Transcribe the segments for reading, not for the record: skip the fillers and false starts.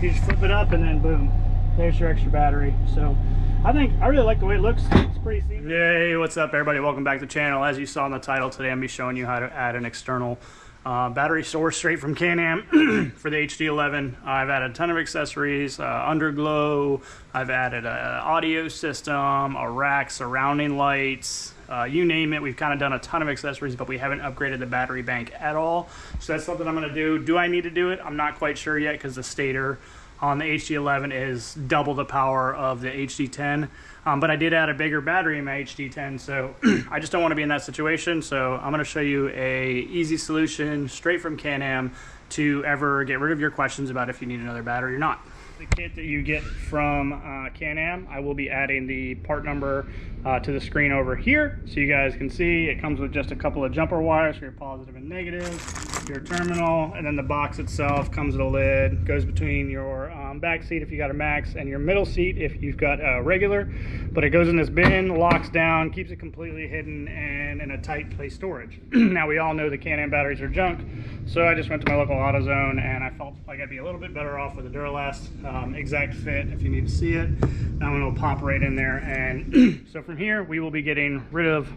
You just flip it up and then boom, there's your extra battery. So I really like the way it looks. It's pretty seamless. Yay, what's up everybody? Welcome back to the channel. As you saw in the title, today I'm going to be showing you how to add an external battery source straight from Can-Am for the HD11. I've added a ton of accessories, underglow, I've added an audio system, a rack, surrounding lights, you name it. We've kind of done a ton of accessories, but we haven't upgraded the battery bank at all. So that's something I'm going to do. Do I need to do it? I'm not quite sure yet because the stator on the HD11 is double the power of the HD10. But I did add a bigger battery in my HD10, so I just don't want to be in that situation. So I'm going to show you a easy solution straight from Can-Am to ever get rid of your questions about if you need another battery or not. The kit that you get from Can-Am, I will be adding the part number to the screen over here so you guys can see. It comes with just a couple of jumper wires for your positive and negative, your terminal, and then the box itself comes with a lid, goes between your back seat if you got a max and your middle seat if you've got a regular, but it goes in this bin, locks down, keeps it completely hidden and in a tight place storage. Now we all know the Can-Am batteries are junk, so I just went to my local AutoZone and I felt like I'd be a little bit better off with a Duralast exact fit if you need to see it. That one will pop right in there, and so from here we will be getting rid of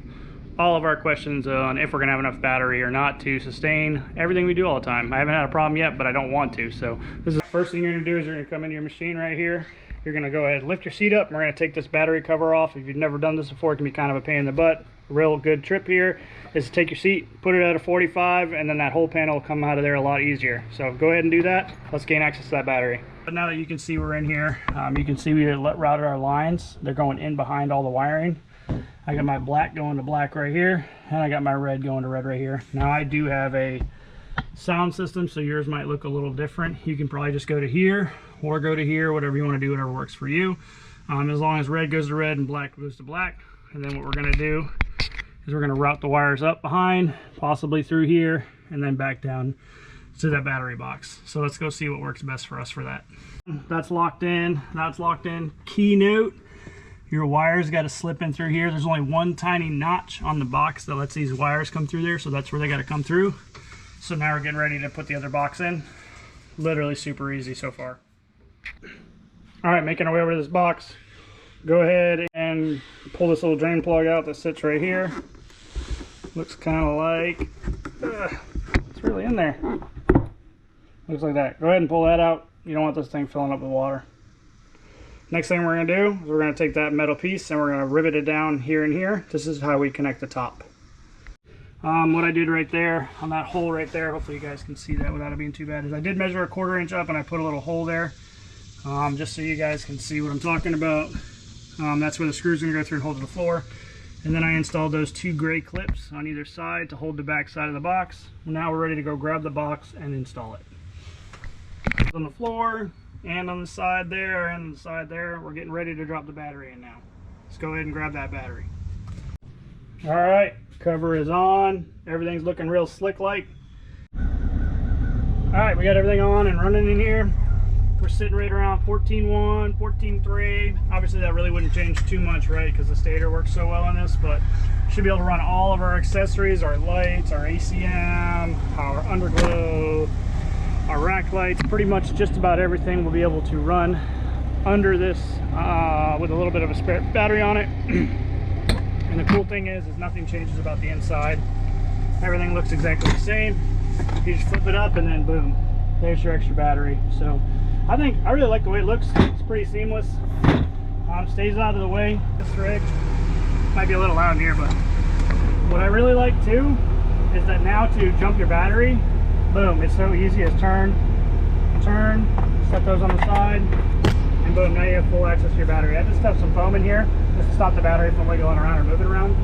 all of our questions on if we're gonna have enough battery or not to sustain everything we do all the time. I haven't had a problem yet, but I don't want to. So this is the first thing you're gonna do is you're gonna come into your machine right here. You're gonna go ahead and lift your seat up, and we're gonna take this battery cover off. If you've never done this before, it can be kind of a pain in the butt. A real good trip here is to take your seat, put it at a 45, and then that whole panel will come out of there a lot easier. So go ahead and do that. Let's gain access to that battery. But now that you can see we're in here, you can see we routed our lines. They're going in behind all the wiring. I got my black going to black right here, and I got my red going to red right here. Now I do have a sound system, so yours might look a little different. You can probably just go to here or go to here, whatever you want to do, whatever works for you. As long as red goes to red and black goes to black. And then what we're going to do is we're going to route the wires up behind, possibly through here, and then back down to that battery box. So let's go see what works best for us for that. That's locked in. That's locked in. Keynote. Your wires got to slip in through here. There's only one tiny notch on the box that lets these wires come through there, so that's where they got to come through. So now we're getting ready to put the other box in. Literally super easy so far. All right, making our way over to this box. Go ahead and pull this little drain plug out that sits right here. Looks kind of like, it's really in there. Looks like that. Go ahead and pull that out. You don't want this thing filling up with water. Next thing we're going to do is we're going to take that metal piece and we're going to rivet it down here and here. This is how we connect the top. What I did right there on that hole right there, hopefully you guys can see that without it being too bad, is I did measure a 1/4 inch up and I put a little hole there just so you guys can see what I'm talking about. That's where the screw's going to go through and hold to the floor. And then I installed those 2 gray clips on either side to hold the back side of the box. Now we're ready to go grab the box and install it. On the floor, and on the side there, and on the side there, we're getting ready to drop the battery in now. Let's go ahead and grab that battery. All right, cover is on. Everything's looking real slick like. All right, we got everything on and running in here. We're sitting right around 14.1, 14.3. Obviously that really wouldn't change too much, right? Because the stator works so well on this, but should be able to run all of our accessories, our lights, our ACM, our underglow, our rack lights, pretty much just about everything will be able to run under this with a little bit of a spare battery on it. And the cool thing is nothing changes about the inside. Everything looks exactly the same. You just flip it up and then boom, there's your extra battery. So I really like the way it looks. It's pretty seamless. Stays out of the way. This rig might be a little loud in here, but what I really like too is that now to jump your battery, boom, it's so easy as turn, set those on the side, and boom, now you have full access to your battery. I just have some foam in here just to stop the battery from wiggling around or moving around.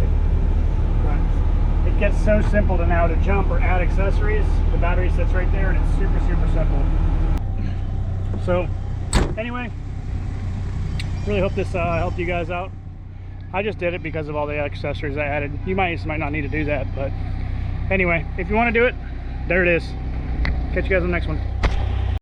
But it gets so simple to now to jump or add accessories. The battery sits right there and it's super, super simple. So anyway, really hope this helped you guys out. I just did it because of all the accessories I added. You might not need to do that, but anyway, if you want to do it, there it is. Catch you guys on the next one.